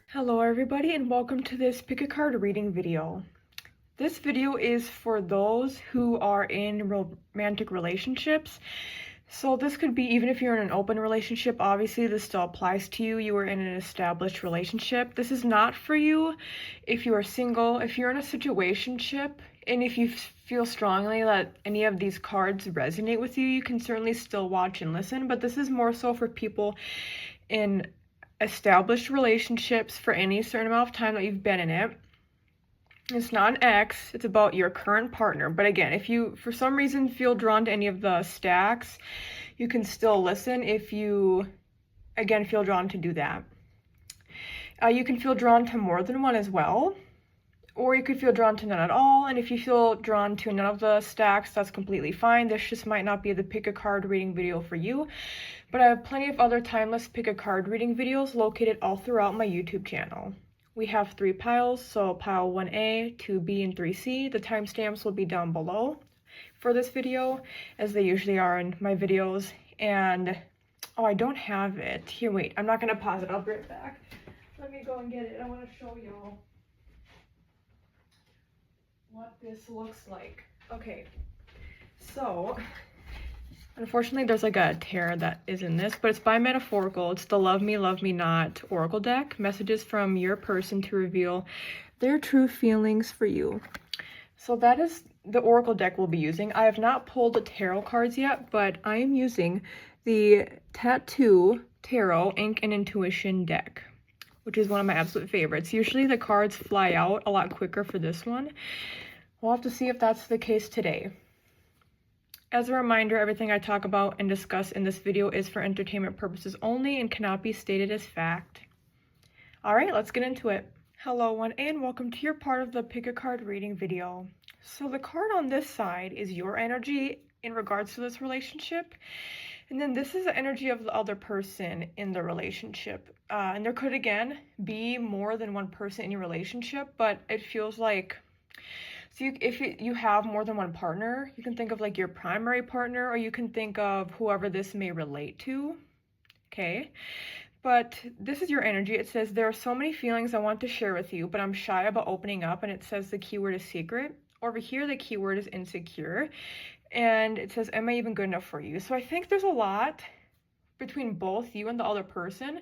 Hello everybody and welcome to this pick a card reading video. This video is for those who are in romantic relationships. So this could be even if you're in an open relationship, obviously this still applies to you. You are in an established relationship. This is not for you if you are single, if you're in a situationship, and if you feel strongly that any of these cards resonate with you, you can certainly still watch and listen, but this is more so for people in established relationships for any certain amount of time that you've been in it. It's not an ex, it's about your current partner. But again, if you for some reason feel drawn to any of the stacks, you can still listen if you again feel drawn to do that. You can feel drawn to more than one as well, or you could feel drawn to none at all. And if you feel drawn to none of the stacks, that's completely fine. This just might not be the pick a card reading video for you, but I have plenty of other timeless pick a card reading videos located all throughout my YouTube channel. We have 3 piles, so pile 1A, 2B, and 3C. The timestamps will be down below for this video, as they usually are in my videos. And, oh, I don't have it. Here, wait, I'm not gonna pause it, I'll be right back. Let me go and get it. I wanna show y'all what this looks like. Okay, so unfortunately there's like a tear that is in this, but it's by Metaphoracle. It's the Love Me Not Oracle deck. Messages from your person to reveal their true feelings for you. So that is the Oracle deck we'll be using. I have not pulled the tarot cards yet, but I am using the Tattoo Tarot Ink and Intuition deck, which is one of my absolute favorites. Usually the cards fly out a lot quicker for this one. We'll have to see if that's the case today. As a reminder, everything I talk about and discuss in this video is for entertainment purposes only and cannot be stated as fact. All right, let's get into it. Hello one and welcome to your part of the pick a card reading video. So the card on this side is your energy in regards to this relationship. And then this is the energy of the other person in the relationship. And there could, again, be more than one person in your relationship, but it feels like, so if you have more than one partner, you can think of like your primary partner, or you can think of whoever this may relate to, okay? But this is your energy. It says, there are so many feelings I want to share with you, but I'm shy about opening up, and it says the keyword is secret. Over here, the keyword is insecure. And it says, am I even good enough for you? So I think there's a lot between both you and the other person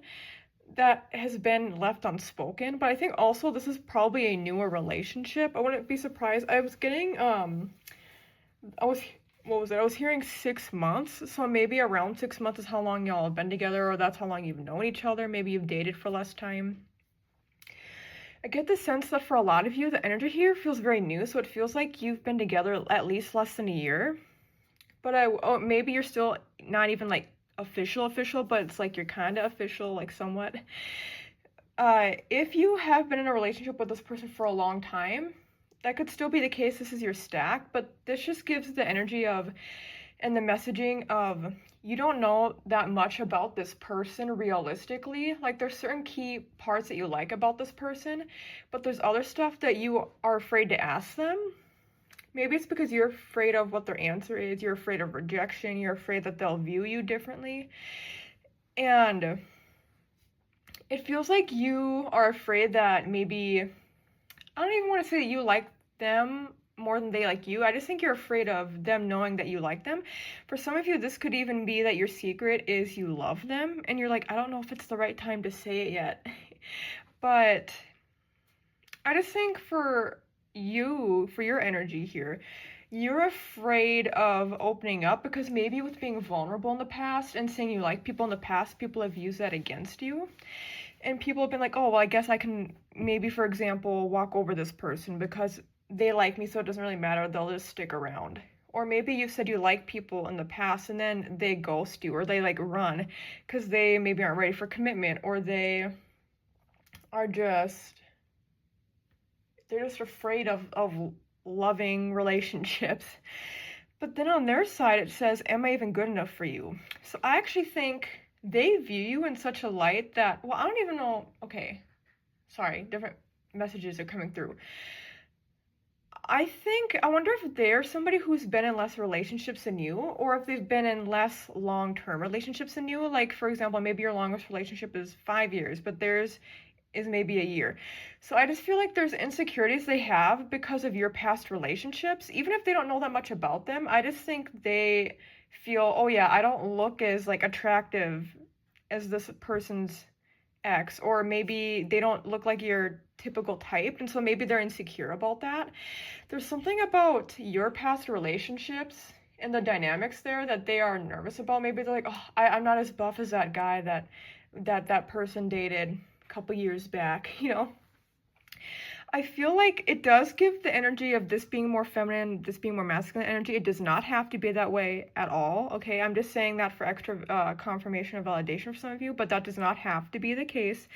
that has been left unspoken. But I think also this is probably a newer relationship. I wouldn't be surprised. I was getting, what was it? I was hearing 6 months. So maybe around 6 months is how long y'all have been together, or that's how long you've known each other. Maybe you've dated for less time. I get the sense that for a lot of you, the energy here feels very new, so it feels like you've been together at least less than a year. But maybe you're still not even like official, but it's like you're kind of official, like somewhat. If you have been in a relationship with this person for a long time, that could still be the case. This is your stack, but this just gives the energy of, and the messaging of, you don't know that much about this person realistically. Like there's certain key parts that you like about this person, but there's other stuff that you are afraid to ask them. Maybe it's because you're afraid of what their answer is. You're afraid of rejection. You're afraid that they'll view you differently. And it feels like you are afraid that maybe, I don't even want to say that you like them more than they like you. I just think you're afraid of them knowing that you like them. For some of you, this could even be that your secret is you love them, and you're like, I don't know if it's the right time to say it yet. But I just think for you, for your energy here, you're afraid of opening up because maybe with being vulnerable in the past and saying you like people in the past, people have used that against you. And people have been like, oh, well, I guess I can maybe, for example, walk over this person because they like me, so it doesn't really matter, they'll just stick around. Or maybe you said you like people in the past and then they ghost you, or they like run because they maybe aren't ready for commitment, or they're just afraid of loving relationships. But then on their side it says, am I even good enough for you? So I actually think they view you in such a light that, well, I don't even know, okay, sorry, different messages are coming through. I wonder if they're somebody who's been in less relationships than you, or if they've been in less long-term relationships than you. Like, for example, maybe your longest relationship is 5 years, but theirs is maybe a year. So I just feel like there's insecurities they have because of your past relationships. Even if they don't know that much about them, I just think they feel, oh yeah, I don't look as like attractive as this person's ex, or maybe they don't look like your typical type, and so maybe they're insecure about that. There's something about your past relationships and the dynamics there that they are nervous about. Maybe they're like, oh, I'm not as buff as that guy that person dated a couple years back, you know. I feel like it does give the energy of this being more feminine, this being more masculine energy. It does not have to be that way at all, okay? I'm just saying that for extra confirmation or validation for some of you, but that does not have to be the case.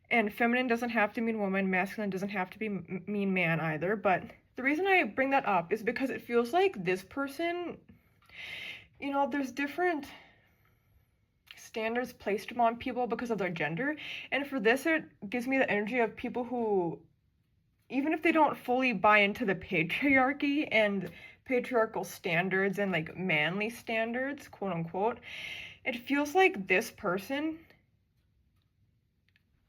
And feminine doesn't have to mean woman, masculine doesn't have to mean man either. But the reason I bring that up is because it feels like this person, you know, there's different standards placed upon people because of their gender. And for this, it gives me the energy of people who, even if they don't fully buy into the patriarchy and patriarchal standards and like manly standards, quote unquote, it feels like this person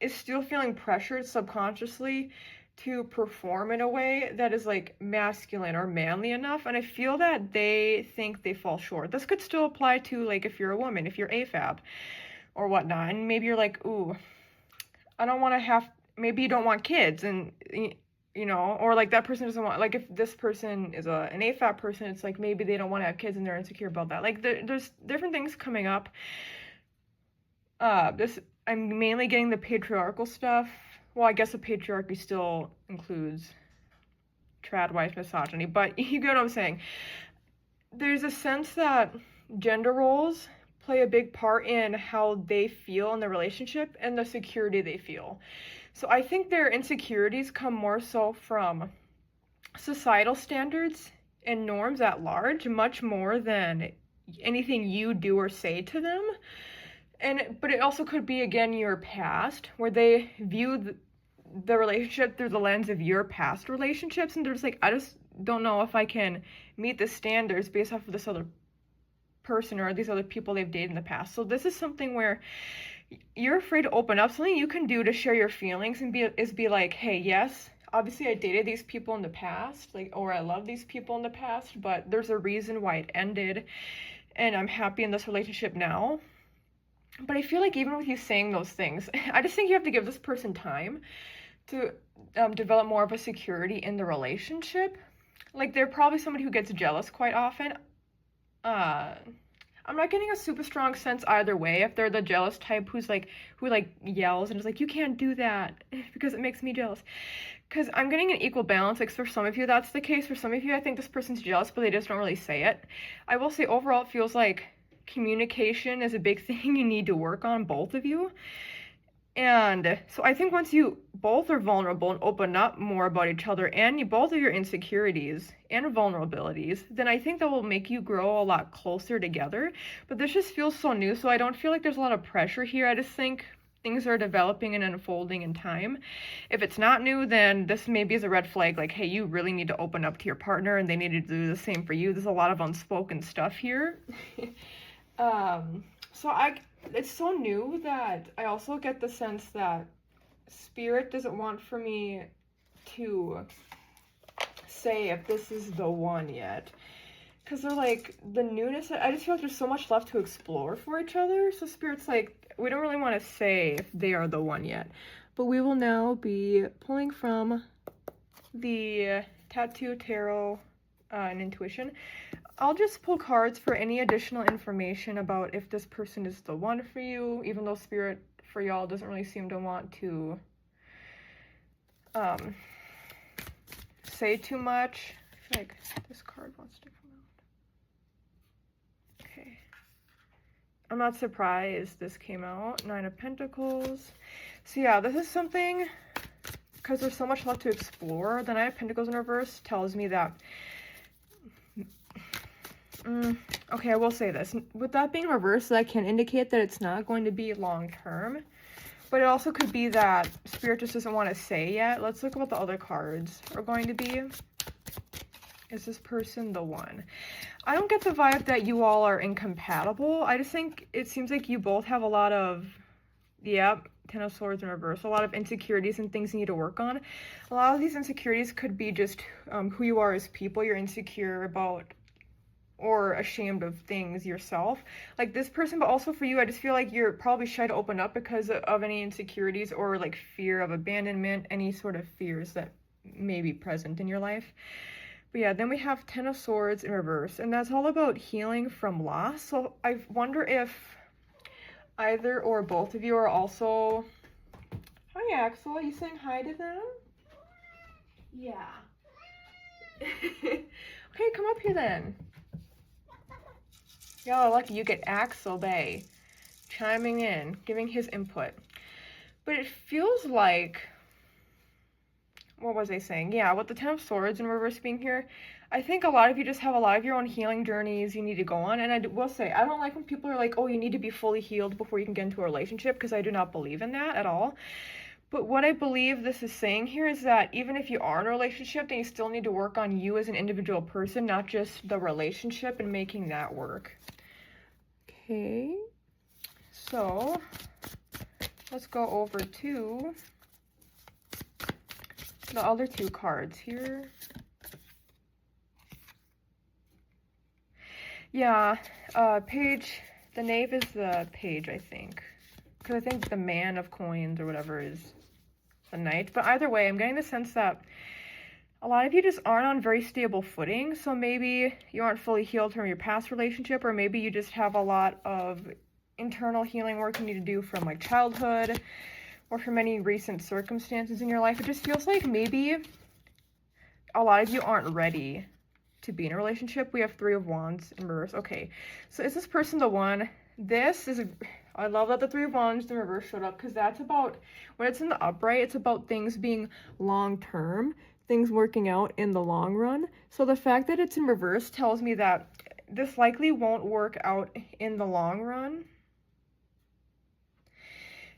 is still feeling pressured subconsciously to perform in a way that is like masculine or manly enough. And I feel that they think they fall short. This could still apply to like if you're a woman, if you're AFAB or whatnot, and maybe you're like, ooh, I don't want to have, maybe you don't want kids, and you know, or like that person doesn't want, like if this person is an AFAB person, it's like maybe they don't want to have kids and they're insecure about that. Like there's different things coming up. I'm mainly getting the patriarchal stuff. Well, I guess the patriarchy still includes trad wife misogyny, but you get what I'm saying. There's a sense that gender roles play a big part in how they feel in the relationship and the security they feel. So I think their insecurities come more so from societal standards and norms at large, much more than anything you do or say to them. But it also could be, again, your past, where they view the relationship through the lens of your past relationships, and they're just like, I just don't know if I can meet the standards based off of this other person or these other people they've dated in the past. So this is something where you're afraid to open up. Something you can do to share your feelings and be like, hey, yes, obviously I dated these people in the past, like, or I love these people in the past, but there's a reason why it ended, and I'm happy in this relationship now. But I feel like even with you saying those things, I just think you have to give this person time to develop more of a security in the relationship. Like, they're probably somebody who gets jealous quite often. I'm not getting a super strong sense either way if they're the jealous type who yells and is like, you can't do that because it makes me jealous. Because I'm getting an equal balance. Like, for some of you that's the case. For some of you I think this person's jealous but they just don't really say it. I will say overall it feels like communication is a big thing you need to work on, both of you. And so I think once you both are vulnerable and open up more about each other, and you both of your insecurities and vulnerabilities, then I think that will make you grow a lot closer together. But this just feels so new, so I don't feel like there's a lot of pressure here. I just think things are developing and unfolding in time. If it's not new, then this maybe is a red flag, like, hey, you really need to open up to your partner and they need to do the same for you. There's a lot of unspoken stuff here. It's so new that I also get the sense that Spirit doesn't want for me to say if this is the one yet. Because they're like, the newness, I just feel like there's so much left to explore for each other. So Spirit's like, we don't really want to say if they are the one yet. But we will now be pulling from the Tattoo Tarot and Intuition. I'll just pull cards for any additional information about if this person is the one for you, even though Spirit for y'all doesn't really seem to want to say too much. I feel like this card wants to come out. Okay. I'm not surprised this came out. 9 of Pentacles. So yeah, this is something, because there's so much left to explore. The 9 of Pentacles in reverse tells me that okay, I will say this. With that being reversed, that can indicate that it's not going to be long-term. But it also could be that Spirit just doesn't want to say yet. Let's look at what the other cards are going to be. Is this person the one? I don't get the vibe that you all are incompatible. I just think it seems like you both have a lot of, yep, Ten of Swords in reverse, a lot of insecurities and things you need to work on. A lot of these insecurities could be just who you are as people. You're insecure about or ashamed of things yourself. Like this person, but also for you, I just feel like you're probably shy to open up because of any insecurities or like fear of abandonment, any sort of fears that may be present in your life. But yeah, then we have Ten of Swords in reverse, and that's all about healing from loss. So I wonder if either or both of you are also... Hi, Axel. Are you saying hi to them? Yeah. Okay, come up here then. Y'all are lucky you get Axel Bay chiming in, giving his input. But it feels like... What was I saying? Yeah, with the Ten of Swords in reverse being here, I think a lot of you just have a lot of your own healing journeys you need to go on. And I will say, I don't like when people are like, oh, you need to be fully healed before you can get into a relationship, because I do not believe in that at all. But what I believe this is saying here is that even if you are in a relationship, then you still need to work on you as an individual person, not just the relationship, and making that work. Okay, so let's go over to the other two cards here. Yeah, page, the knave is the page, I think. Because I think the man of coins or whatever is the knight. But either way, I'm getting the sense that a lot of you just aren't on very stable footing. So maybe you aren't fully healed from your past relationship, or maybe you just have a lot of internal healing work you need to do from like childhood, or from any recent circumstances in your life. It just feels like maybe a lot of you aren't ready to be in a relationship. We have Three of Wands in reverse. Okay, so is this person the one? This is, I love that the Three of Wands in reverse showed up, because that's about, when it's in the upright, it's about things being long-term, things working out in the long run. So the fact that it's in reverse tells me that this likely won't work out in the long run.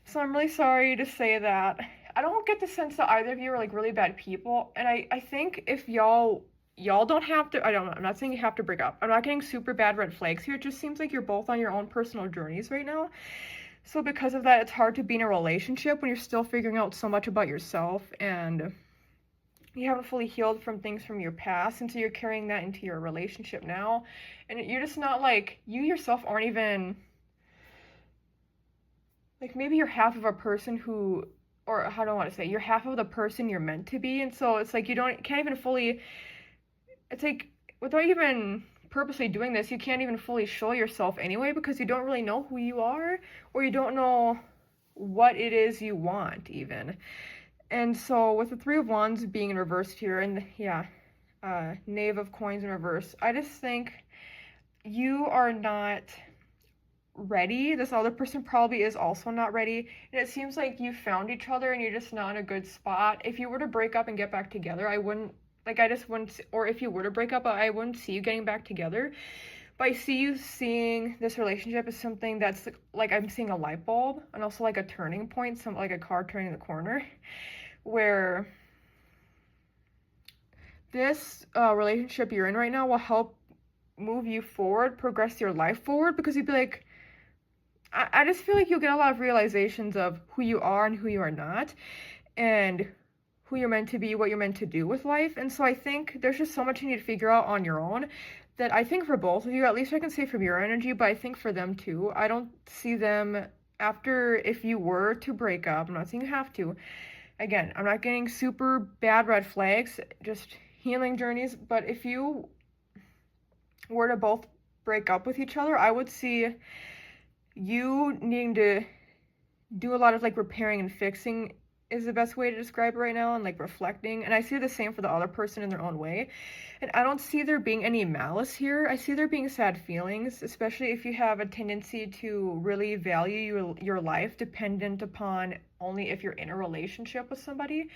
So I'm really sorry to say that. I don't get the sense that either of you are like really bad people. And I think if y'all don't have to, I don't know, I'm not saying you have to break up. I'm not getting super bad red flags here. It just seems like you're both on your own personal journeys right now. So because of that, it's hard to be in a relationship when you're still figuring out so much about yourself and you haven't fully healed from things from your past. And so you're carrying that into your relationship now. And you're just not like, you yourself aren't even... Like, maybe you're half of a person who, or how do I want to say, you're half of the person you're meant to be, and so it's like you can't even fully, it's like, without even purposely doing this, you can't even fully show yourself anyway, because you don't really know who you are, or you don't know what it is you want, even. And so, with the Three of Wands being in reverse here, and yeah, Knave of Coins in reverse, I just think you are not ready. This other person probably is also not ready, and it seems like you found each other and you're just not in a good spot. If you were to break up and get back together, I wouldn't, like, I just wouldn't, or if you were to break up, I wouldn't see you getting back together. But I see you seeing this relationship as something that's like, I'm seeing a light bulb, and also like a turning point, some like a car turning the corner, where this relationship you're in right now will help move you forward, progress your life forward, because you'd be like, I just feel like you'll get a lot of realizations of who you are and who you are not, and who you're meant to be, what you're meant to do with life. And so I think there's just so much you need to figure out on your own, that I think for both of you, at least I can say from your energy, but I think for them too, I don't see them after, if you were to break up, I'm not saying you have to. Again, I'm not getting super bad red flags, just healing journeys, but if you were to both break up with each other, I would see you needing to do a lot of like repairing and fixing is the best way to describe it right now, and like reflecting. And I see the same for the other person in their own way. And I don't see there being any malice here. I see there being sad feelings, especially if you have a tendency to really value your life dependent upon only if you're in a relationship with somebody.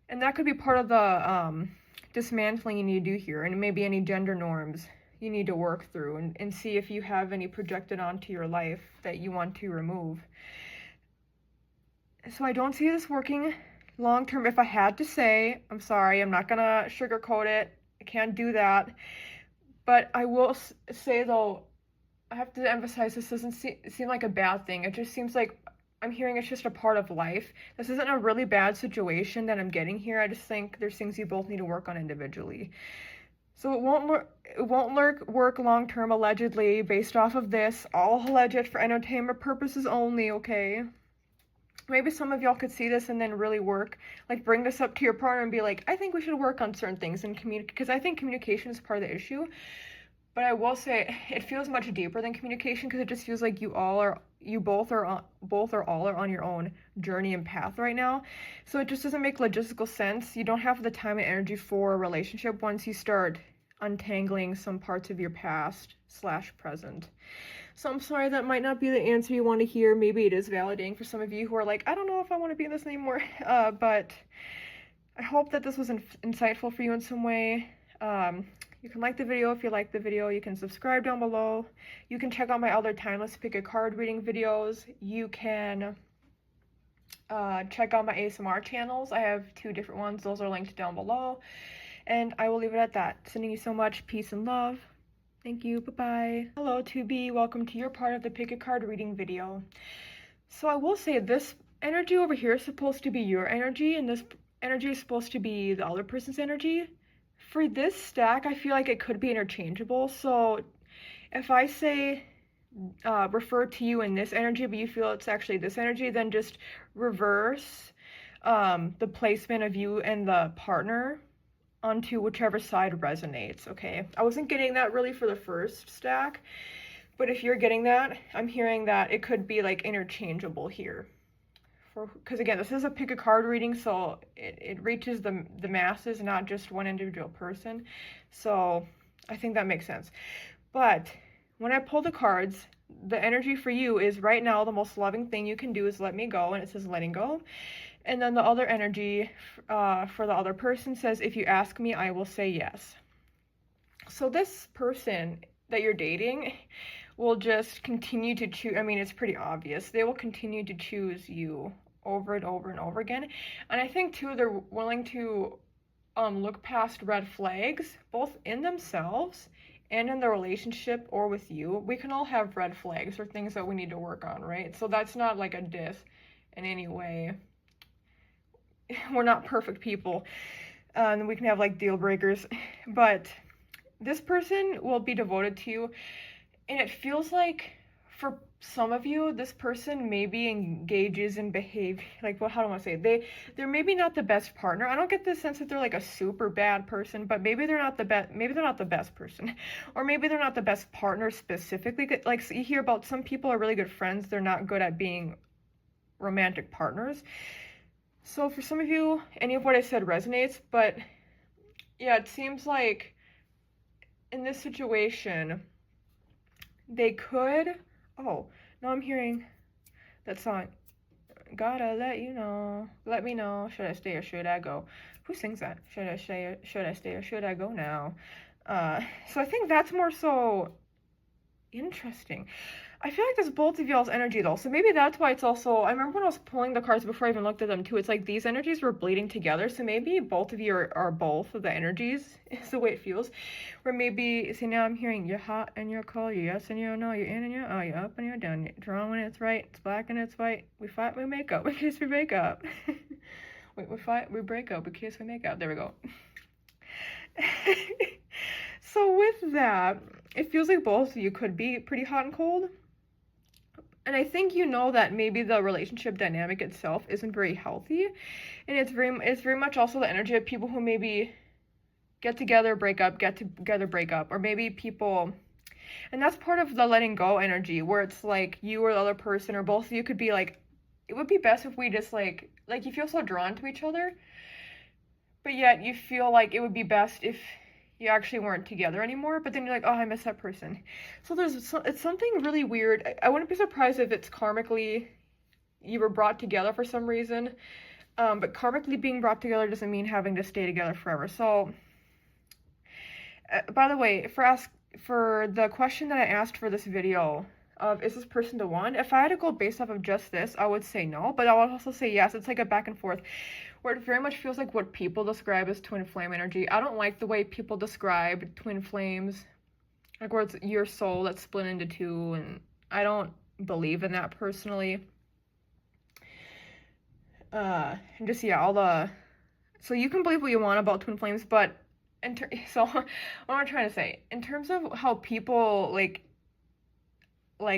And that could be part of the dismantling you need to do here, and maybe any gender norms you need to work through, and see if you have any projected onto your life that you want to remove. So I don't see this working long term. If I had to say, I'm sorry, I'm not gonna sugarcoat it. I can't do that. But I will say though, I have to emphasize this doesn't seem like a bad thing. It just seems like I'm hearing it's just a part of life. This isn't a really bad situation that I'm getting here. I just think there's things you both need to work on individually. So it won't work long term, allegedly, based off of this. All alleged for entertainment purposes only, okay? Maybe some of y'all could see this and then really work, like bring this up to your partner and be like, I think we should work on certain things and communicate, because I think communication is part of the issue. But I will say it feels much deeper than communication, because it just feels like you both are on your own journey and path right now. So it just doesn't make logistical sense. You don't have the time and energy for a relationship once you start untangling some parts of your past / present. So I'm sorry, that might not be the answer you want to hear. Maybe it is validating for some of you who are like, I don't know if I want to be in this anymore. But I hope that this was insightful for you in some way. You can like the video if you like the video. You can subscribe down below. You can check out my other timeless pick a card reading videos. You can check out my ASMR channels. I have 2 different ones. Those are linked down below. And I will leave it at that. Sending you so much peace and love. Thank you. Bye-bye. Hello, 2B. Welcome to your part of the pick a card reading video. So I will say this energy over here is supposed to be your energy, and this energy is supposed to be the other person's energy. For this stack, I feel like it could be interchangeable. So if I say refer to you in this energy, but you feel it's actually this energy, then just reverse the placement of you and the partner onto whichever side resonates, okay? I wasn't getting that really for the first stack, but if you're getting that, I'm hearing that it could be like interchangeable here. Because again, this is a pick a card reading, so it reaches the masses, not just one individual person. So I think that makes sense. But when I pull the cards, the energy for you is right now the most loving thing you can do is let me go, and it says letting go. And then the other energy for the other person says, if you ask me, I will say yes. So this person that you're dating will just continue to choose. I mean, it's pretty obvious. They will continue to choose you over and over and over again. And I think too, they're willing to look past red flags, both in themselves and in the relationship or with you. We can all have red flags or things that we need to work on, right? So that's not like a diss in any way. We're not perfect people, and we can have like deal breakers, but this person will be devoted to you. And it feels like for some of you, this person maybe engages in behavior, like, well, how do I say it? They're maybe not the best partner. I don't get the sense that they're like a super bad person, but maybe they're not the best person, or maybe they're not the best partner specifically. Like, so you hear about some people are really good friends, they're not good at being romantic partners. So for some of you, any of what I said resonates, but yeah, it seems like in this situation, they could, oh, now I'm hearing that song, gotta let you know, let me know, should I stay or should I go? Who sings that? Should I stay or should I go now? So I think that's more so interesting. I feel like there's both of y'all's energy though, so maybe that's why it's also, I remember when I was pulling the cards before I even looked at them too, it's like these energies were bleeding together, so maybe both of you are both of the energies, is the way it feels, where maybe, see now I'm hearing you're hot and you're cold, you're yes and you're no, you're in and you're out, you're up and you're down, you're wrong when it's right, it's black and it's white, we fight, we make up, in case we break up. Wait, we fight, we break up, in case we make up, there we go. So with that, it feels like both of you could be pretty hot and cold. And I think you know that maybe the relationship dynamic itself isn't very healthy. And it's very much also the energy of people who maybe get together, break up, get together, break up. Or maybe people, and that's part of the letting go energy, where it's like you or the other person or both of you could be like, it would be best if we just like you feel so drawn to each other, but yet you feel like it would be best if you actually weren't together anymore, but then you're like, oh, I miss that person. So it's something really weird. I wouldn't be surprised if it's karmically you were brought together for some reason, but karmically being brought together doesn't mean having to stay together forever. So, by the way, for the question that I asked for this video, of, is this person the one? If I had to go based off of just this, I would say no, but I would also say yes. It's like a back and forth where it very much feels like what people describe as twin flame energy. I don't like the way people describe twin flames, like where it's your soul that's split into two, and I don't believe in that personally. And just, yeah, all the, so you can believe what you want about twin flames, but so what am I trying to say? In terms of how people like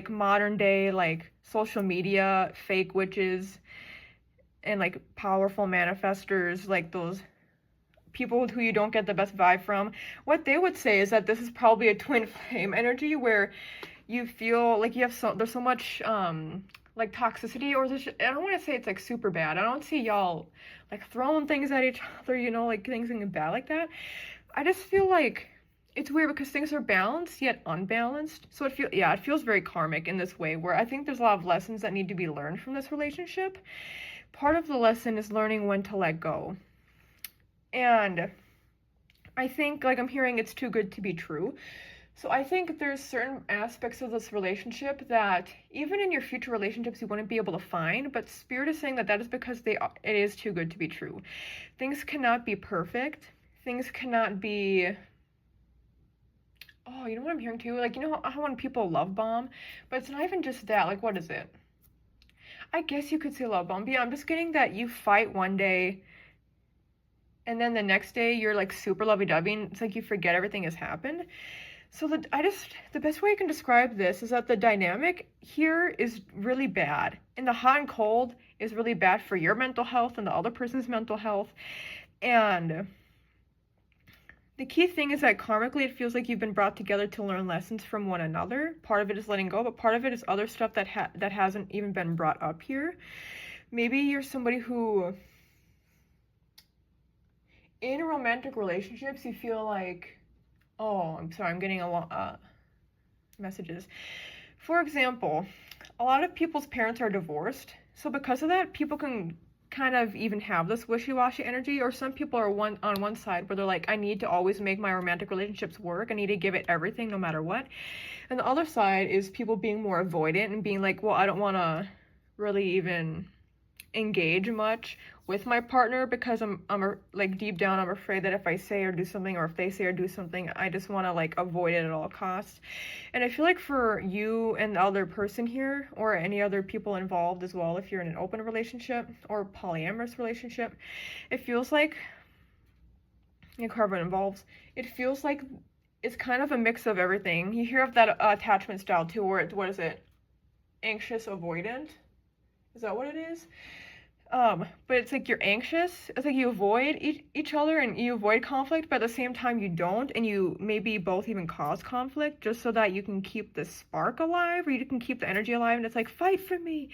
modern day, like social media, fake witches, and like powerful manifestors, like those people who you don't get the best vibe from, what they would say is that this is probably a twin flame energy where you feel like you have there's so much like toxicity, or I don't want to say it's like super bad. I don't see y'all like throwing things at each other, you know, like things getting bad like that. I just feel like it's weird because things are balanced yet unbalanced. So it feels very karmic in this way, where I think there's a lot of lessons that need to be learned from this relationship. Part of the lesson is learning when to let go. And I think, like I'm hearing, it's too good to be true. So I think there's certain aspects of this relationship that even in your future relationships you wouldn't be able to find, but Spirit is saying that that is because it is too good to be true. Things cannot be perfect. Things cannot be, oh, you know what I'm hearing too? Like, you know how when people love bomb, but it's not even just that. Like, what is it? I guess you could say love bomb. But yeah, I'm just getting that you fight one day and then the next day you're like super lovey-dovey and it's like you forget everything has happened. So the best way I can describe this is that the dynamic here is really bad. And the hot and cold is really bad for your mental health and the other person's mental health. And the key thing is that karmically it feels like you've been brought together to learn lessons from one another. Part of it is letting go, but part of it is other stuff that hasn't even been brought up here. Maybe you're somebody who, in romantic relationships, you feel like, oh, I'm sorry, I'm getting a lot messages. For example, a lot of people's parents are divorced, so because of that, people can kind of even have this wishy-washy energy, or some people are on one side where they're like, I need to always make my romantic relationships work, I need to give it everything no matter what. And the other side is people being more avoidant and being like, well, I don't want to really even engage much with my partner because I'm like deep down I'm afraid that if I say or do something, or if they say or do something, I just want to like avoid it at all costs. And I feel like for you and the other person here, or any other people involved as well, if you're in an open relationship or polyamorous relationship, it feels like, however it involves, it feels like it's kind of a mix of everything. You hear of that attachment style too, where it's, what is it, anxious avoidant, is that what it is? But it's like you're anxious, it's like you avoid each other and you avoid conflict, but at the same time you don't, and you maybe both even cause conflict just so that you can keep the spark alive, or you can keep the energy alive, and it's like, fight for me,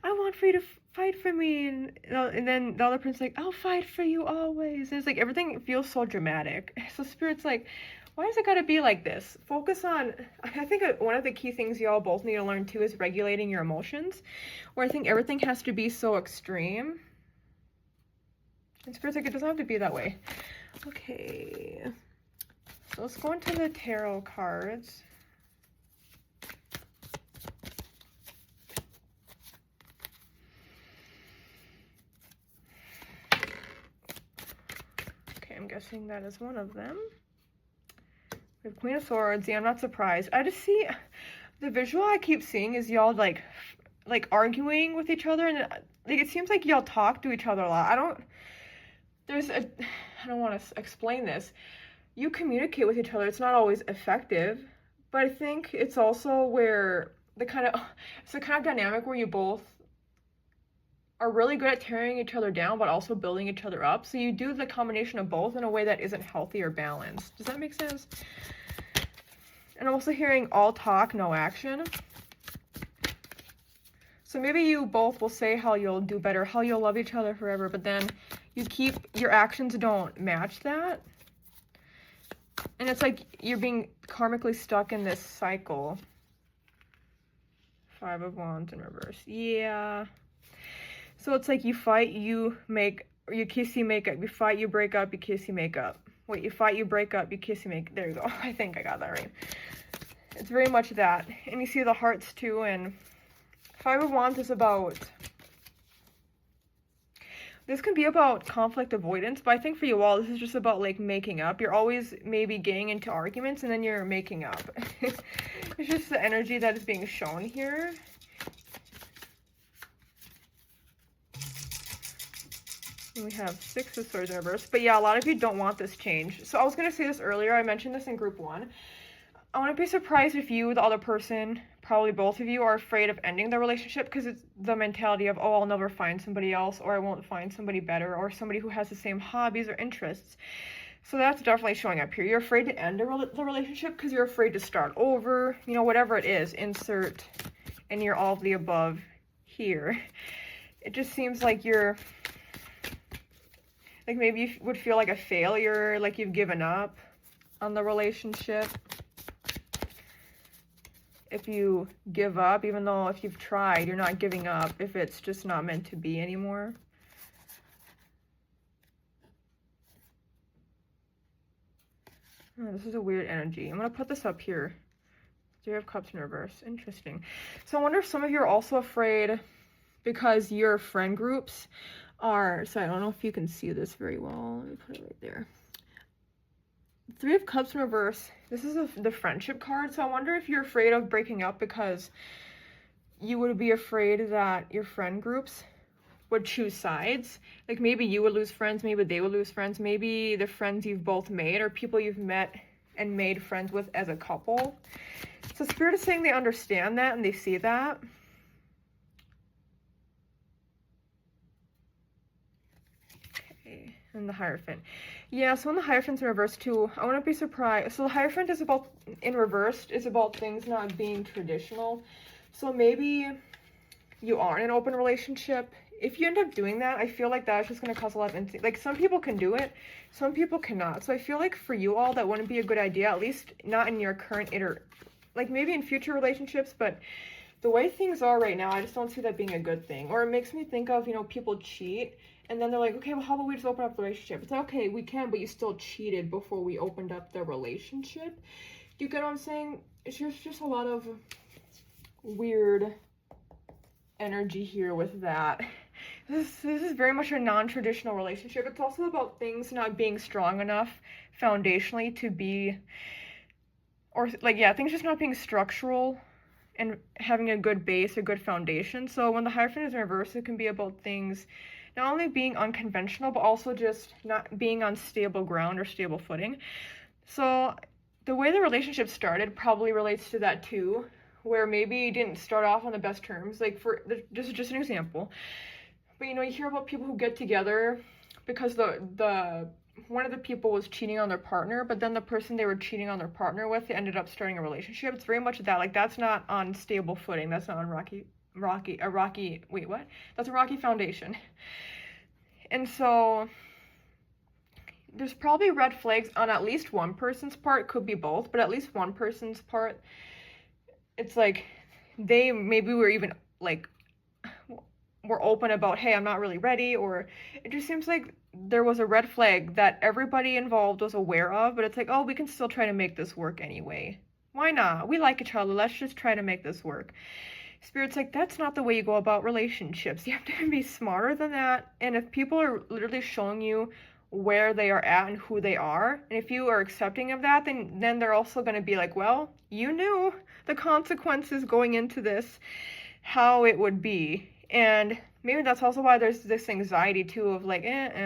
I want for you to fight for me, and then the other person's like, I'll fight for you always, and it's like everything feels so dramatic. So Spirit's like, why does it gotta be like this? Focus on, I think one of the key things y'all both need to learn too is regulating your emotions, where I think everything has to be so extreme. And Spirit's like, it doesn't have to be that way. Okay, so let's go into the tarot cards. Okay, I'm guessing that is one of them. We have Queen of Swords. Yeah, I'm not surprised. I just see, the visual I keep seeing is y'all like arguing with each other, and like it seems like y'all talk to each other a lot. I don't want to explain this. You communicate with each other. It's not always effective, but I think it's also where it's the kind of dynamic where you both are really good at tearing each other down, but also building each other up. So you do the combination of both in a way that isn't healthy or balanced. Does that make sense? And I'm also hearing all talk, no action. So maybe you both will say how you'll do better, how you'll love each other forever, but then your actions don't match that. And it's like you're being karmically stuck in this cycle. 5 of Wands in reverse. Yeah. So it's like you fight, you kiss, you make up. You fight, you break up, you kiss, you make up. Wait, you fight, you break up, you kiss, you make, there you go. I think I got that right. It's very much that. And you see the hearts too, and Five of Wands is about, this can be about conflict avoidance, but I think for you all, this is just about like making up. You're always maybe getting into arguments and then you're making up. It's just the energy that is being shown here. And we have Six of Swords in reverse. But yeah, a lot of you don't want this change. So I was going to say this earlier. I mentioned this in group 1. I wouldn't be surprised if you, the other person, probably both of you, are afraid of ending the relationship because it's the mentality of, oh, I'll never find somebody else, or I won't find somebody better, or somebody who has the same hobbies or interests. So that's definitely showing up here. You're afraid to end the relationship because you're afraid to start over, you know, whatever it is, insert, and you're all of the above here. It just seems like you're, like maybe you would feel like a failure, like you've given up on the relationship. If you give up, even though if you've tried, you're not giving up if it's just not meant to be anymore. Oh, this is a weird energy. I'm going to put this up here. Three of Cups in reverse. Interesting. So I wonder if some of you are also afraid because your friend groups are, so I don't know if you can see this very well. Let me put it right there. Three of Cups in reverse. This is the friendship card. So I wonder if you're afraid of breaking up because you would be afraid that your friend groups would choose sides. Like maybe you would lose friends, maybe they would lose friends, maybe the friends you've both made or people you've met and made friends with as a couple. So Spirit is saying they understand that and they see that. Okay, and the Hierophant. Yeah, so when the Hierophant's in reverse too, I wouldn't be surprised. So the Hierophant is about, in reverse, is about things not being traditional. So maybe you are in an open relationship. If you end up doing that, I feel like that's just going to cause a lot of like some people can do it, some people cannot. So I feel like for you all, that wouldn't be a good idea, at least not in your current like maybe in future relationships, but the way things are right now, I just don't see that being a good thing. Or it makes me think of, you know, people cheat and then they're like, okay, well, how about we just open up the relationship? It's like, okay, we can, but you still cheated before we opened up the relationship. Do you get what I'm saying? It's just a lot of weird energy here with that. This is very much a non-traditional relationship. It's also about things not being strong enough foundationally to be, or like, yeah, things just not being structural and having a good base, a good foundation. So when the Hierophant is in reverse, it can be about things not only being unconventional, but also just not being on stable ground or stable footing. So the way the relationship started probably relates to that too, where maybe you didn't start off on the best terms. Like this is just an example. But you know, you hear about people who get together because the one of the people was cheating on their partner, but then the person they were cheating on their partner with ended up starting a relationship. It's very much that. Like that's not on stable footing. That's not on That's a rocky foundation. And so there's probably red flags on at least one person's part. Could be both, but at least one person's part. It's like they maybe were even like were open about, hey, I'm not really ready, or it just seems like there was a red flag that everybody involved was aware of, but it's like, oh, we can still try to make this work anyway. Why not? We like each other. Let's just try to make this work. Spirit's like, that's not the way you go about relationships. You have to be smarter than that. And if people are literally showing you where they are at and who they are, and if you are accepting of that, then they're also going to be like, well, you knew the consequences going into this, how it would be. And maybe that's also why there's this anxiety too of like,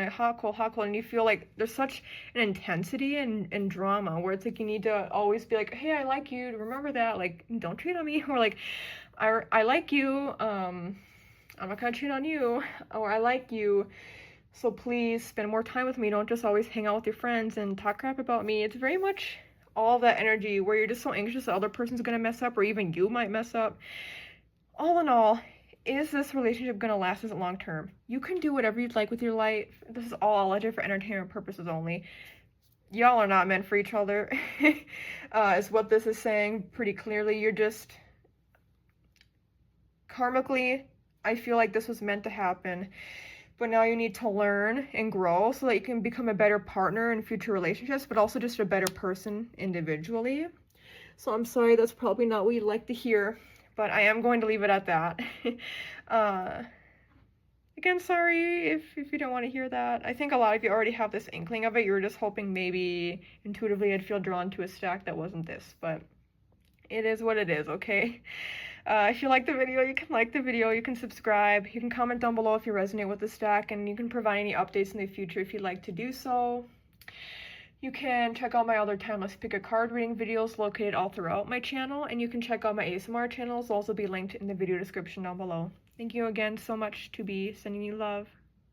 hot, cold, and you feel like there's such an intensity and drama where it's like you need to always be like, hey, I like you, remember that, like, don't cheat on me, or like, I like you, I'm not gonna cheat on you, or I like you, so please spend more time with me, don't just always hang out with your friends and talk crap about me. It's very much all that energy where you're just so anxious the other person's gonna mess up, or even you might mess up. All in all, is this relationship going to last as long term? You can do whatever you'd like with your life. This is all legit for entertainment purposes only. Y'all are not meant for each other, is what this is saying pretty clearly. You're just, karmically, I feel like this was meant to happen. But now you need to learn and grow so that you can become a better partner in future relationships, but also just a better person individually. So I'm sorry, that's probably not what you'd like to hear, but I am going to leave it at that. Again, sorry if you don't want to hear that. I think a lot of you already have this inkling of it. You were just hoping maybe intuitively I'd feel drawn to a stack that wasn't this, but it is what it is, okay? If you like the video, you can like the video, you can subscribe, you can comment down below if you resonate with the stack, and you can provide any updates in the future if you'd like to do so. You can check out my other timeless pick a card reading videos located all throughout my channel, and you can check out my ASMR channels, will also be linked in the video description down below. Thank you again so much to be sending you love.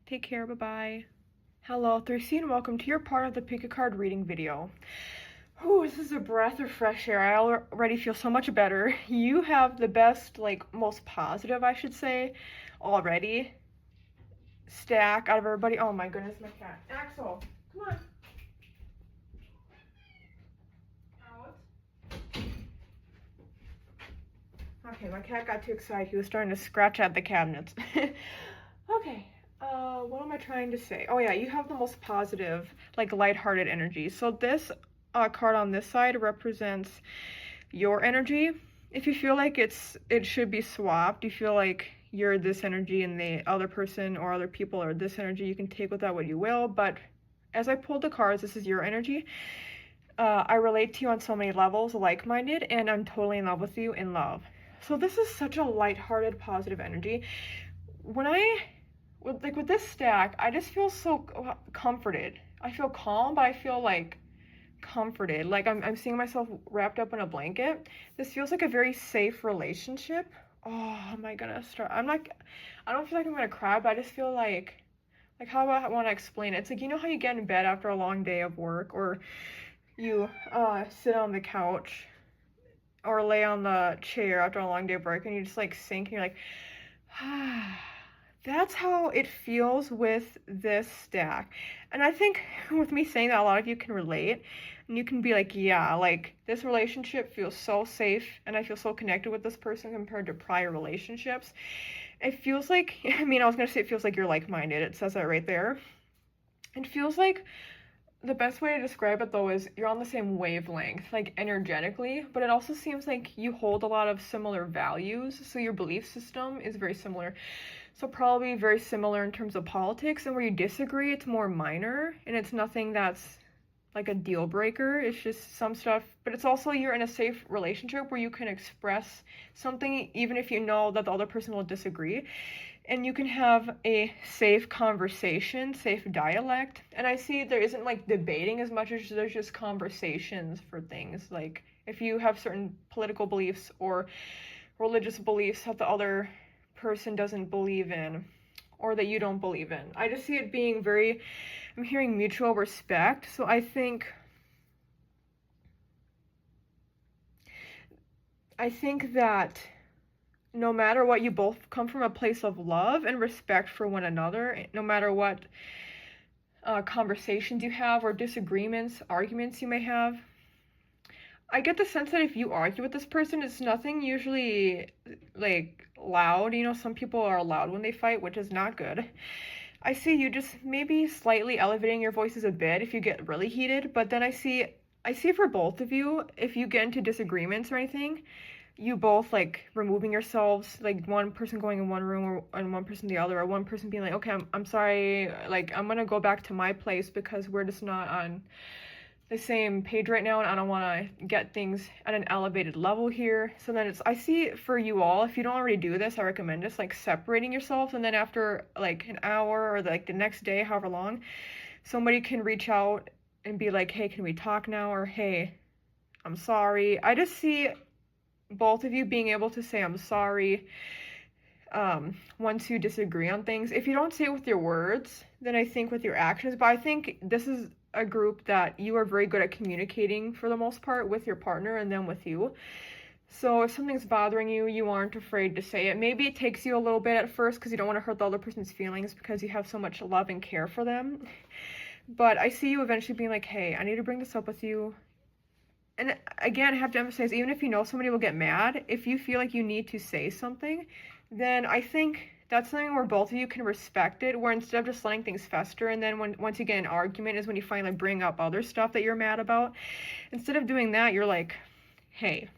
Take care, bye-bye. Hello 3C and welcome to your part of the pick a card reading video. Oh, this is a breath of fresh air. I already feel so much better. You have the best, like, most positive, I should say, already stack out of everybody. Oh my goodness, my cat. Axel, come on. Okay, my cat got too excited. He was starting to scratch at the cabinets. Okay, what am I trying to say? Oh yeah, you have the most positive, like, lighthearted energy. So this card on this side represents your energy. If you feel like it should be swapped, you feel like you're this energy and the other person or other people are this energy, you can take with that what you will. But as I pulled the cards, this is your energy. I relate to you on so many levels, like-minded, and I'm totally in love with you in love. So this is such a lighthearted, positive energy. When with this stack, I just feel so comforted. I feel calm, but I feel like comforted. Like I'm seeing myself wrapped up in a blanket. This feels like a very safe relationship. Oh, am I gonna start? I don't feel like I'm gonna cry, but I just feel like how do I want to explain it? It's like, you know how you get in bed after a long day of work, or you sit on the couch or lay on the chair after a long day of work and you just like sink and you're like, ah. That's how it feels with this stack. And I think with me saying that, a lot of you can relate and you can be like, yeah, like this relationship feels so safe and I feel so connected with this person compared to prior relationships. It feels like, I was gonna say it feels like you're like-minded. It says that right there. It feels like, the best way to describe it though is you're on the same wavelength, like energetically, but it also seems like you hold a lot of similar values, so your belief system is very similar. So probably very similar in terms of politics, and where you disagree, it's more minor, and it's nothing that's like a deal breaker. It's just some stuff, but it's also you're in a safe relationship where you can express something even if you know that the other person will disagree. And you can have a safe conversation, safe dialect. And I see there isn't like debating as much as there's just conversations for things. Like if you have certain political beliefs or religious beliefs that the other person doesn't believe in or that you don't believe in. I just see it being very, I'm hearing mutual respect. So I think that no matter what, you both come from a place of love and respect for one another, no matter what conversations you have or disagreements, arguments you may have. I get the sense that if you argue with this person, it's nothing usually like loud. You know, some people are loud when they fight, which is not good. I see you just maybe slightly elevating your voices a bit if you get really heated, but then I see for both of you, if you get into disagreements or anything, you both like removing yourselves, like one person going in one room and one person the other, or one person being like, okay, I'm sorry, like I'm gonna go back to my place because we're just not on the same page right now and I don't want to get things at an elevated level here. So then I see for you all, if you don't already do this, I recommend just like separating yourselves, and then after like an hour or like the next day, however long, somebody can reach out and be like, hey, can we talk now? Or hey, I'm sorry. I just see both of you being able to say I'm sorry once you disagree on things. If you don't say it with your words, then I think with your actions. But I think this is a group that you are very good at communicating for the most part with your partner and then with you. So if something's bothering you, you aren't afraid to say it. Maybe it takes you a little bit at first because you don't want to hurt the other person's feelings because you have so much love and care for them. But I see you eventually being like, hey, I need to bring this up with you. And again, I have to emphasize, even if you know somebody will get mad, if you feel like you need to say something, then I think that's something where both of you can respect it, where instead of just letting things fester, and then once you get an argument is when you finally bring up other stuff that you're mad about. Instead of doing that, you're like, hey,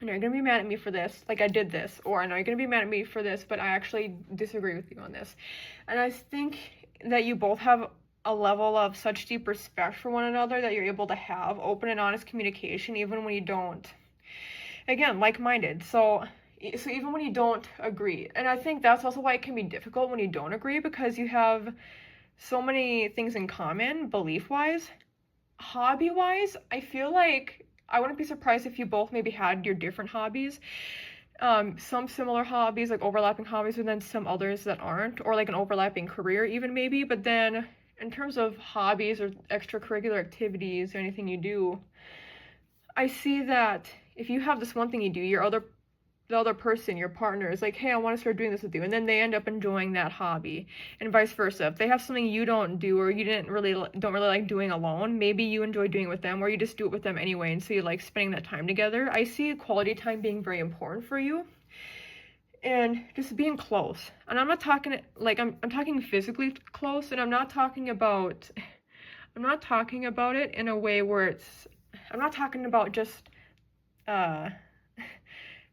I know you're gonna be mad at me for this, like I did this, or I know you're gonna be mad at me for this, but I actually disagree with you on this. And I think that you both have a level of such deep respect for one another that you're able to have open and honest communication even when you don't. Again, like-minded. So even when you don't agree. And I think that's also why it can be difficult when you don't agree, because you have so many things in common, belief-wise. Hobby-wise, I feel like I wouldn't be surprised if you both maybe had your different hobbies. Some similar hobbies, like overlapping hobbies, and then some others that aren't, or like an overlapping career even maybe. But then in terms of hobbies or extracurricular activities or anything you do, I see that if you have this one thing you do, the other person, your partner, is like, hey, I want to start doing this with you, and then they end up enjoying that hobby, and vice versa. If they have something you don't do, or you don't really like doing alone, maybe you enjoy doing it with them, or you just do it with them anyway, and so you like spending that time together. I see quality time being very important for you, and just being close. And I'm not talking like I'm talking physically close, and I'm not talking about it in a way where I'm not talking about just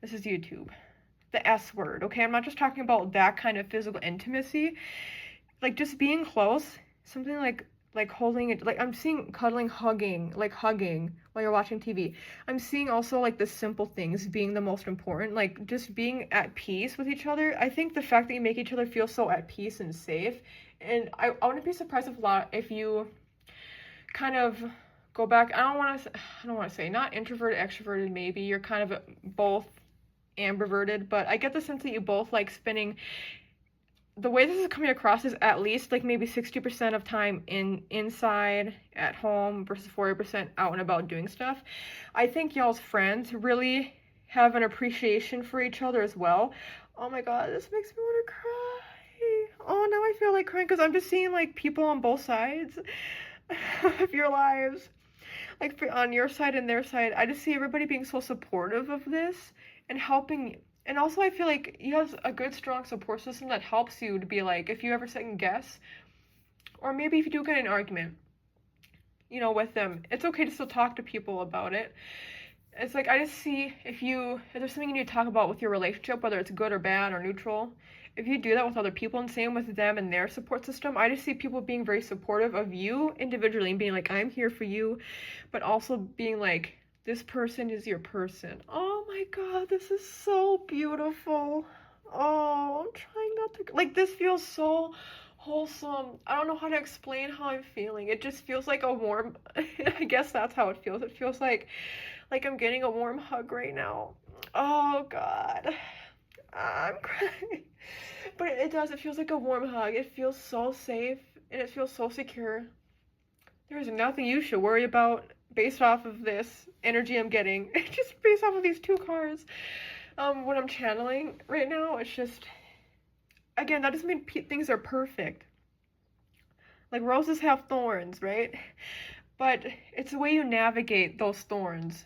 this is YouTube. The S word, okay? I'm not just talking about that kind of physical intimacy. Like, just being close, something like holding it, like, I'm seeing cuddling, hugging while you're watching TV. I'm seeing also, like, the simple things being the most important, like, just being at peace with each other. I think the fact that you make each other feel so at peace and safe, and I wouldn't be surprised if you kind of go back, I don't want to say, not introverted, extroverted, maybe, you're kind of both ambiverted, but I get the sense that you both like spending, the way this is coming across is at least like maybe 60% of time inside at home versus 40% out and about doing stuff. I think y'all's friends really have an appreciation for each other as well. Oh my god, this makes me want to cry. Oh, now I feel like crying because I'm just seeing like people on both sides of your lives, like on your side and their side. I just see everybody being so supportive of this and helping. And also I feel like you have a good strong support system that helps you to be like, if you ever second guess, or maybe if you do get in an argument, you know, with them, it's okay to still talk to people about it. It's like, I just see if there's something you need to talk about with your relationship, whether it's good or bad or neutral, if you do that with other people and same with them and their support system, I just see people being very supportive of you individually and being like, I'm here for you, but also being like, this person is your person. Oh my god, this is so beautiful. Oh, I'm trying not to, like, this feels so wholesome. I don't know how to explain how I'm feeling. It just feels like a warm, I guess that's how it feels. It feels like I'm getting a warm hug right now. Oh god, I'm crying. But it does, it feels like a warm hug. It feels so safe and it feels so secure. There's nothing you should worry about based off of this energy I'm getting. Just based off of these two cards. What I'm channeling right now, it's just, again, that doesn't mean things are perfect. Like, roses have thorns, right? But it's the way you navigate those thorns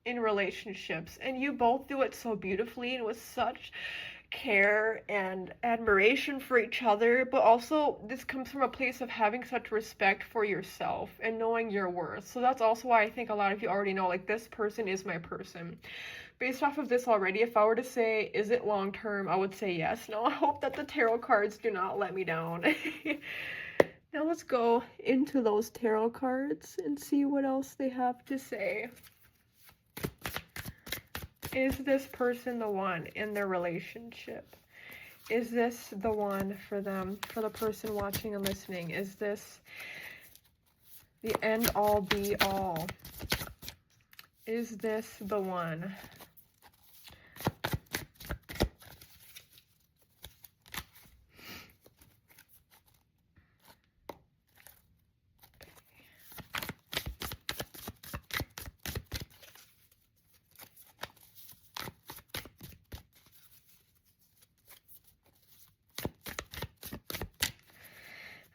in relationships. And you both do it so beautifully and with such care and admiration for each other, but also this comes from a place of having such respect for yourself and knowing your worth. So that's also why I think a lot of you already know, like, this person is my person. Based off of this already, if I were to say, is it long term, I would say yes. Now I hope that the tarot cards do not let me down. Now let's go into those tarot cards and see what else they have to say. Is this person the one in their relationship? Is this the one for them, for the person watching and listening? Is this the end all be all? Is this the one?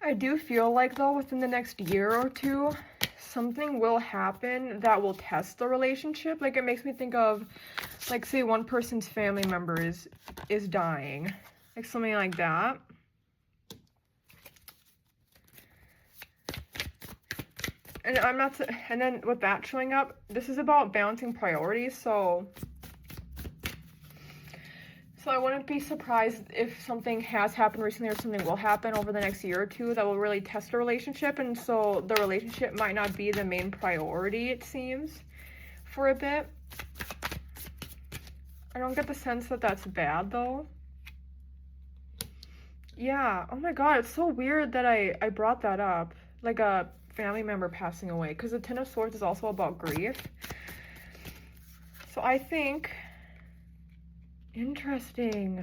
I do feel like, though, within the next year or two, something will happen that will test the relationship. Like, it makes me think of, like, say one person's family member is dying. Like, something like that. and I'm not, and then with that showing up, this is about balancing priorities, so I wouldn't be surprised if something has happened recently or something will happen over the next year or two that will really test a relationship, and so the relationship might not be the main priority, it seems, for a bit. I don't get the sense that that's bad, though. Yeah, oh my god, it's so weird that I brought that up, like a family member passing away, because the Ten of Swords is also about grief. So I think... Interesting.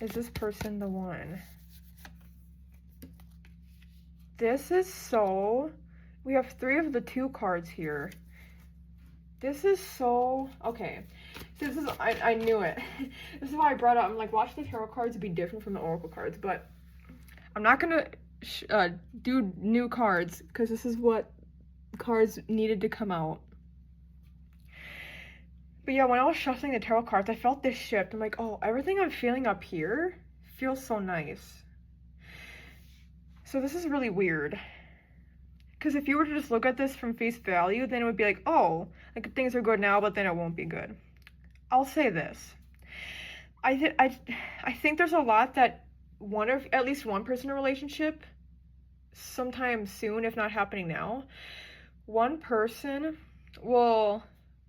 Is this person the one? This is so... We have 3 of the 2 cards here. This is so... Okay. This is... I knew it. This is why I brought it up. I'm like, watch the tarot cards be different from the oracle cards, but I'm not gonna do new cards, because this is what cards needed to come out. But yeah, when I was shuffling the tarot cards, I felt this shift. I'm like, oh, everything I'm feeling up here feels so nice. So this is really weird. Because if you were to just look at this from face value, then it would be like, oh, like things are good now, but then it won't be good. I'll say this. I think there's a lot that at least one person in a relationship, sometime soon, if not happening now, one person will,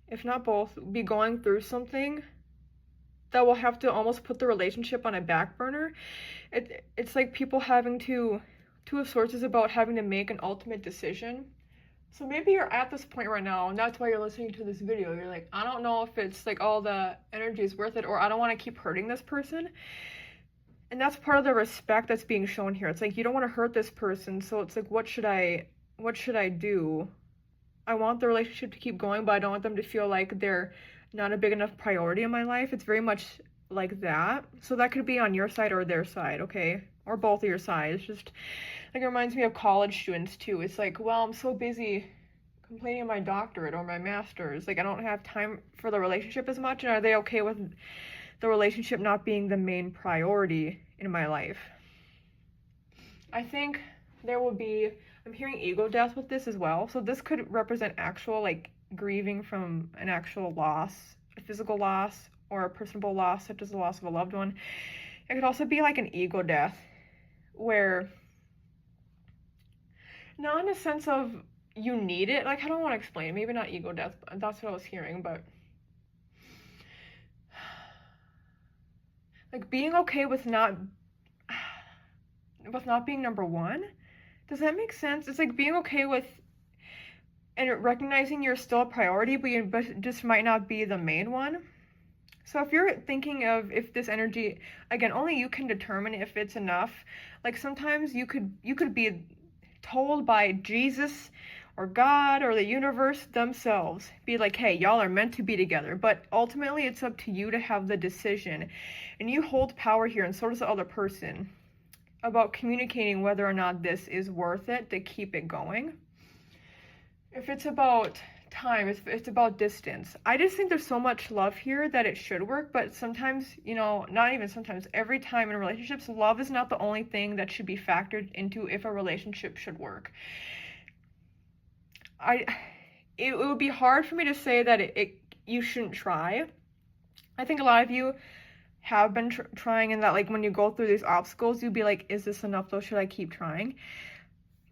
if not both, be going through something that will have to almost put the relationship on a back burner. It's like people having to... Two of Swords is about having to make an ultimate decision. So maybe you're at this point right now, and that's why you're listening to this video. You're like, I don't know if it's like all the energy is worth it, or I don't want to keep hurting this person. And that's part of the respect that's being shown here. It's like, you don't want to hurt this person, so it's like, what should I do? I want the relationship to keep going, but I don't want them to feel like they're not a big enough priority in my life. It's very much like that. So that could be on your side or their side, okay? Or both of your sides. Just like, it reminds me of college students too. It's like, well, I'm so busy completing my doctorate or my master's. Like, I don't have time for the relationship as much. And are they okay with the relationship not being the main priority in my life? I think there will be... I'm hearing ego death with this as well. So this could represent actual, like, grieving from an actual loss, a physical loss, or a personal loss, such as the loss of a loved one. It could also be like an ego death, where, not in a sense of you need it, like, I don't want to explain it, maybe not ego death, but that's what I was hearing, but like being okay with not being number one. Does that make sense? It's like being okay with and recognizing you're still a priority, but it just might not be the main one. So if you're thinking of if this energy, again, only you can determine if it's enough. Like, sometimes you could be told by Jesus or God or the universe themselves, be like, hey, y'all are meant to be together. But ultimately, it's up to you to have the decision. And you hold power here, and so does the other person, about communicating whether or not this is worth it to keep it going. If it's about time, if it's about distance, I just think there's so much love here that it should work. But sometimes, you know, not even sometimes, every time in relationships, love is not the only thing that should be factored into if a relationship should work. It would be hard for me to say that you shouldn't try. I think a lot of you have been trying, and that, like, when you go through these obstacles, you'd be like, is this enough though? Should I keep trying?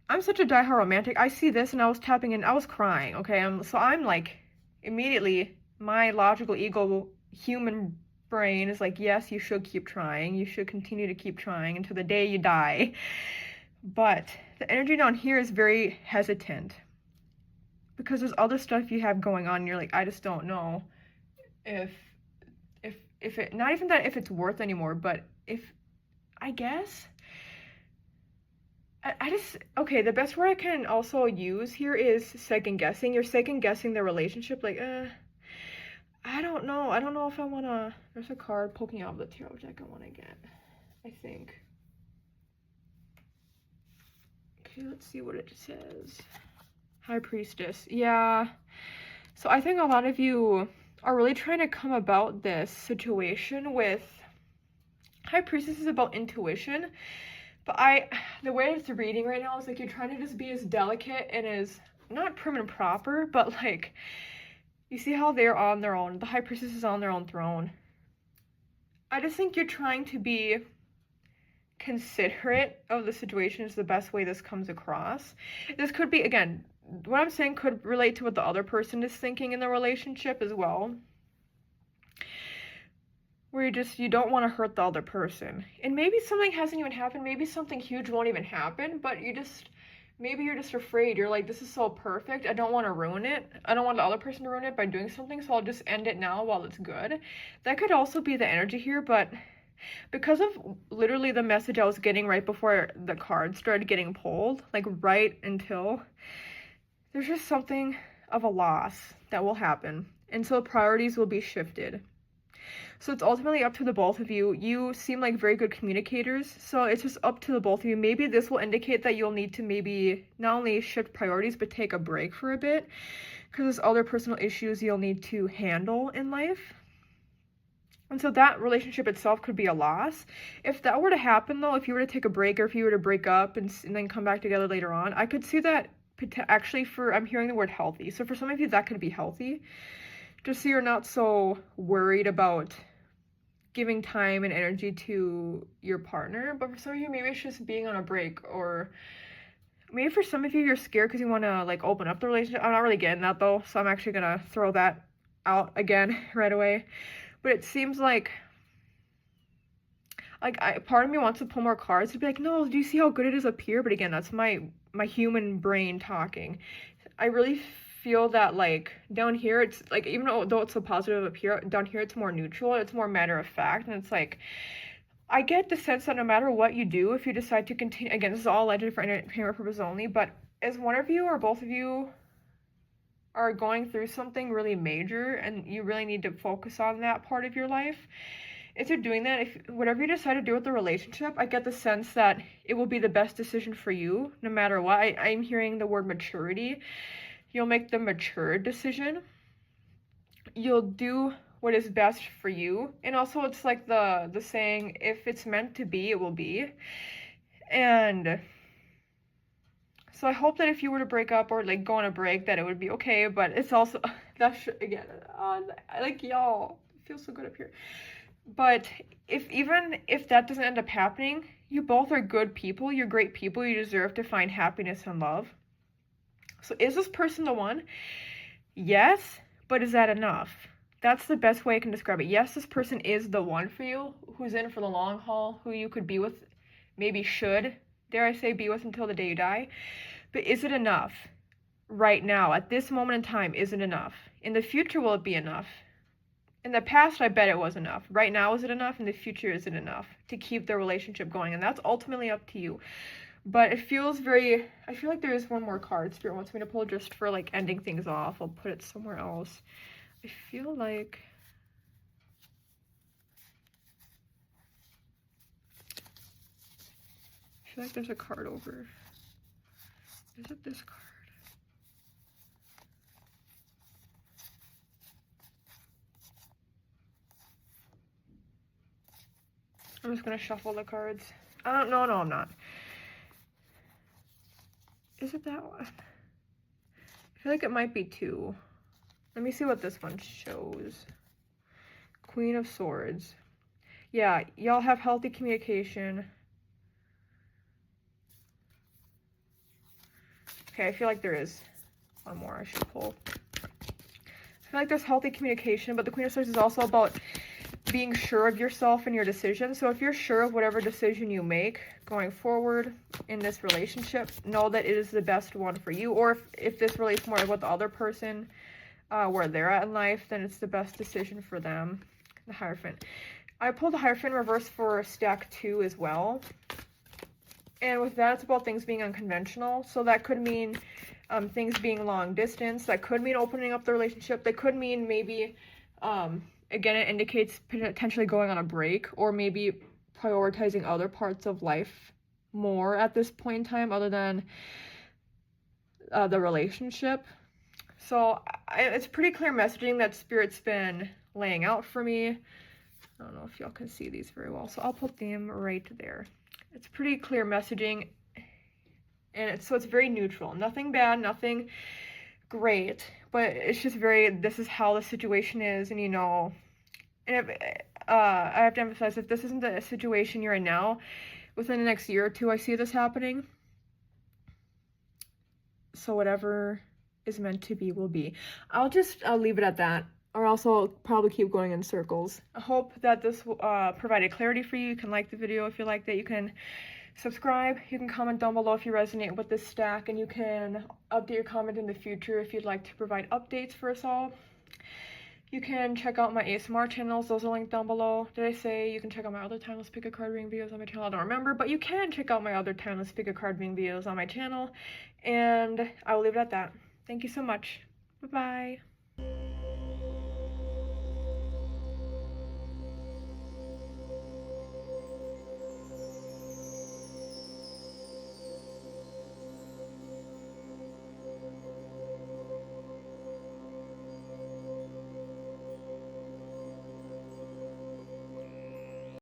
I'm such a diehard romantic. I see this and I was tapping in, I was crying, okay? So I'm like, immediately, my logical ego human brain is like, yes, you should keep trying. You should continue to keep trying until the day you die. But the energy down here is very hesitant, because there's other stuff you have going on, and you're like, I just don't know if it, not even that if it's worth anymore, but if, I guess, I just, okay, the best word I can also use here is second guessing. You're second guessing the relationship, like, I don't know if I want to, there's a card poking out of the tarot deck I want to get, I think. Okay, let's see what it says. High Priestess, yeah. So I think a lot of you are really trying to come about this situation with... High Priestess is about intuition, But the way it's reading right now is like you're trying to just be as delicate and as, not prim and proper, but like, you see how they're on their own. The High Priestess is on their own throne. I just think you're trying to be considerate of the situation is the best way this comes across. This could be, again, what I'm saying could relate to what the other person is thinking in the relationship as well. Where you don't want to hurt the other person. And maybe something hasn't even happened. Maybe something huge won't even happen, but maybe you're just afraid. You're like, this is so perfect. I don't want to ruin it. I don't want the other person to ruin it by doing something, so I'll just end it now while it's good. That could also be the energy here, but because of literally the message I was getting right before the cards started getting pulled, like right until, there's just something of a loss that will happen. And so priorities will be shifted. So it's ultimately up to the both of you. You seem like very good communicators, so it's just up to the both of you. Maybe this will indicate that you'll need to maybe not only shift priorities, but take a break for a bit, because there's other personal issues you'll need to handle in life. And so that relationship itself could be a loss. If that were to happen, though, if you were to take a break or if you were to break up and then come back together later on, I could see that actually I'm hearing the word healthy. So for some of you, that could be healthy. Just so you're not so worried about giving time and energy to your partner. But for some of you, maybe it's just being on a break, or maybe for some of you, you're scared because you want to like open up the relationship. I'm not really getting that though, so I'm actually gonna throw that out right away. But it seems like part of me wants to pull more cards to be like, no, do you see how good it is up here? But again, that's my human brain talking. I really feel that like down here it's like, even though it's so positive up here, down here it's more neutral, it's more matter of fact. And it's like, I get the sense that no matter what you do, if you decide to continue, again, this is all alleged for entertainment purposes only, but as one of you or both of you are going through something really major and you really need to focus on that part of your life, if you're doing that, if whatever you decide to do with the relationship, I get the sense that it will be the best decision for you no matter what. I'm hearing the word maturity. You'll make the mature decision. You'll do what is best for you. And also it's like the saying, if it's meant to be, it will be. And so I hope that if you were to break up or like go on a break, that it would be okay. But it's also, again, like, y'all, it feels so good up here. But even if that doesn't end up happening, you both are good people. You're great people. You deserve to find happiness and love. So is this person the one? Yes, but is that enough? That's the best way I can describe it. Yes, this person is the one for you, who's in for the long haul, who you could be with, maybe should, dare I say, be with until the day you die. But is it enough? Right now, at this moment in time, is it enough? In the future, will it be enough? In the past, I bet it was enough. Right now, is it enough? In the future, is it enough to keep the relationship going? And that's ultimately up to you. But it feels I feel like there is one more card Spirit wants me to pull just for like ending things off. I'll put it somewhere else. I feel like there's a card over. Is it this card? I'm just gonna shuffle the cards. No, I'm not. Is it that one? I feel like it might be two. Let me see what this one shows. Queen of Swords. Yeah, y'all have healthy communication. Okay, I feel like there is one more I should pull. I feel like there's healthy communication, but the Queen of Swords is also about being sure of yourself and your decision. So if you're sure of whatever decision you make going forward in this relationship, know that it is the best one for you. Or if this relates more with the other person, where they're at in life, then it's the best decision for them. The Hierophant. I pulled the Hierophant reverse for stack 2 as well. And with that, it's about things being unconventional. So that could mean things being long distance. That could mean opening up the relationship. That could mean maybe, again, it indicates potentially going on a break, or maybe prioritizing other parts of life more at this point in time other than the relationship. So it's pretty clear messaging that Spirit's been laying out for me. I don't know if y'all can see these very well, so I'll put them right there. It's pretty clear messaging, and so it's very neutral. Nothing bad, nothing great, but it's just very, this is how the situation is, and you know, and if, I have to emphasize, if this isn't the situation you're in now, within the next year or two, I see this happening. So whatever is meant to be will be. I'll leave it at that, or else I'll probably keep going in circles. I hope that this provided clarity for you. You can like the video if you liked it. You can subscribe. You can comment down below if you resonate with this stack, and you can update your comment in the future if you'd like to provide updates for us all. You can check out my ASMR channels. Those are linked down below. Did I say you can check out my other timeless pick a card reading videos on my channel? I don't remember, but you can check out my other timeless pick a card reading videos on my channel. And I will leave it at that. Thank you so much. Bye-bye.